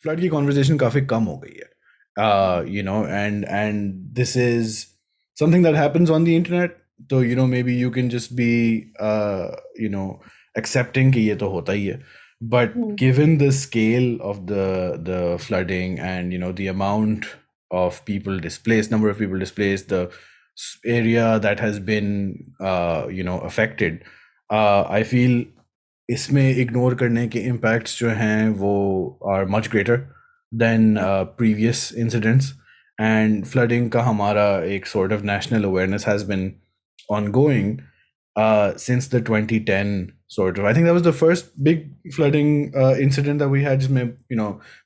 Flood की conversation काफ़ी कम हो गई है, and this is something that happens on the internet. तो maybe you can just be accepting कि ये तो होता ही है. But given the scale of the flooding and the amount of people displaced, number of people displaced, the area that has been affected, I feel इसमें ignore करने के impacts जो हैं वो are much greater than previous incidents. And flooding का हमारा एक sort of national awareness has been ongoing since the 2010 sort of. I think that was the first big flooding incident that we had. Just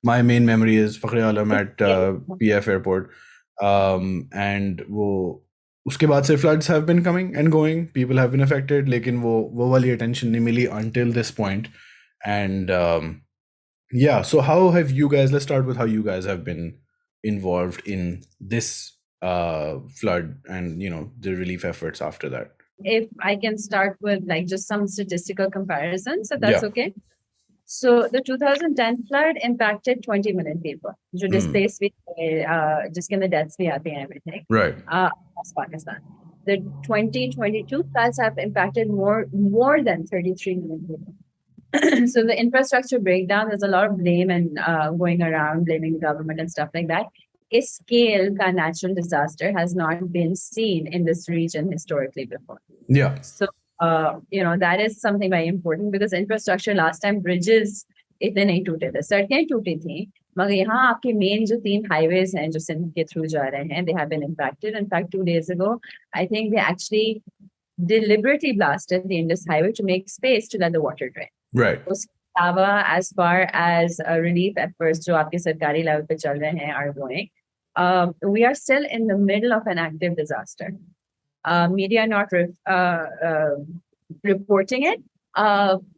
my main memory is Fakhri Alam at PF airport, and वो उसके बाद से floods have been coming and going, people have been affected, लेकिन वो वाली attention नहीं मिली until this point. And yeah, so how have you guys, let's start with how you guys have been involved in this flood and the relief efforts after that. If I can start with like just some statistical comparisons, so that's okay. So the 2010 flood impacted 20 million people. जो displaced जिसके अंदर deaths भी आते हैं, everything. Right. Across Pakistan. The 2022 floods have impacted more than 33 million people. So the infrastructure breakdown, there's a lot of blame and going around blaming the government and stuff like that. A scale ka natural disaster has not been seen in this region historically before. Yeah. So that is something very important because infrastructure last time bridges इतने नहीं टूटे थे, सड़कें टूटी थी, मगर यहाँ आपके मेन जो 3 highways हैं जो सिंध के थ्रू जा रहे हैं, they have been impacted. In fact, 2 days ago, I think they actually deliberately blasted the Indus Highway to make space to let the water drain. Right. As far as relief efforts जो आपके सरकारी level पे चल रहे हैं are going, we are still in the middle of an active disaster. Media not reporting it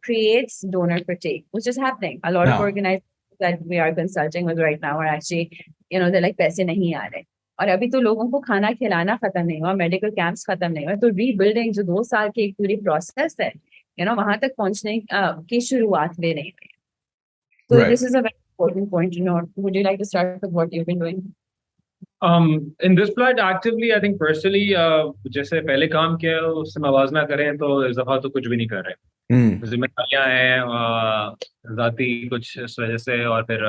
creates donor fatigue, which is happening. A lot of organizations that we are consulting with right now are actually, they're like पैसे नहीं आ रहे. और अभी तो लोगों को खाना खिलाना खत्म नहीं हुआ, मेडिकल कैंप्स खत्म नहीं हुआ, तो रीबिल्डिंग जो 2 साल की एक पूरी प्रोसेस है, वहां तक पहुंचने की शुरुआत भी नहीं हुई. So this is a very important point to note. Would you like to start with what you've been doing? In this flood, actively, I think personally, जैसे पहले काम किया उससे मवाजना करें तो इस दफा तो कुछ भी नहीं कर रहे. जिम्मेदारियां हैं जाती कुछ इस वजह से, और फिर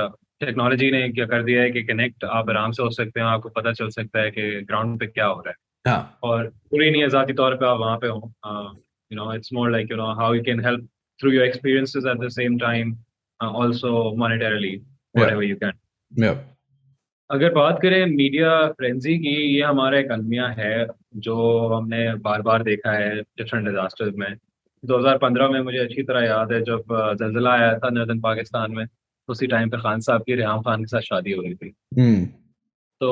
टेक्नोलॉजी ने क्या कर दिया है कि कनेक्ट आप आराम से हो सकते हैं, आपको पता चल सकता है कि ग्राउंड पे क्या हो रहा है. और पूरी नहीं है जाती तौर पे आप वहाँ पे हो. It's more like how you can help through your experiences at the same time, also monetarily, whatever you can. Yeah. अगर बात करें मीडिया फ्रेंजी की, ये हमारा एक अलमिया है जो हमने बार बार देखा है डिफरेंट डिजास्टर्स में. 2015 में मुझे अच्छी तरह याद है जब जलजिला आया था नॉर्दर्न पाकिस्तान में, उसी टाइम पे खान साहब की रेहाम खान के साथ शादी हो रही थी. तो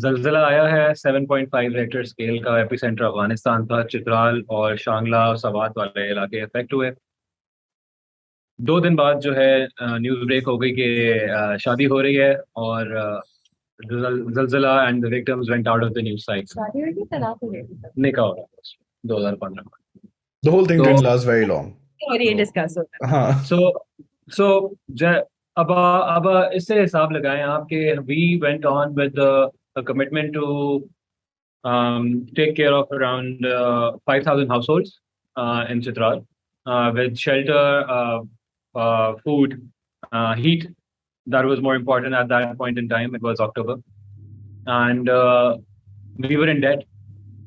जलजिला आया है 7.5 रेक्टर स्केल का, एपिसेंटर अफगानिस्तान था, चित्राल और शांगला और सवात वाले इलाके इफेक्ट हुए. 2 दिन बाद जो है न्यूज़ ब्रेक हो गई कि शादी हो रही है, और Zalzala and the victims went out of the news site. निकाह हो रहा था 2015 में. The whole thing didn't last very long. और ये डिस्कस होता है. So अब इससे हिसाब लगाएं आप कि we went on with a commitment to take care of around 5,000 households in Chitral with shelter, food, heat. That was more important at that point in time. It was October. And we were in debt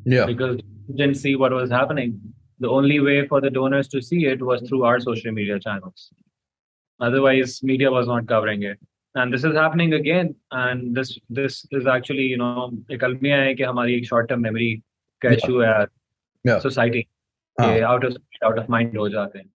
because we didn't see what was happening. The only way for the donors to see it was through our social media channels. Otherwise, media was not covering it. And this is happening again. And this is actually, एक अलमिया है कि हमारी एक short-term memory का issue है society. out of mind हो जाते हैं.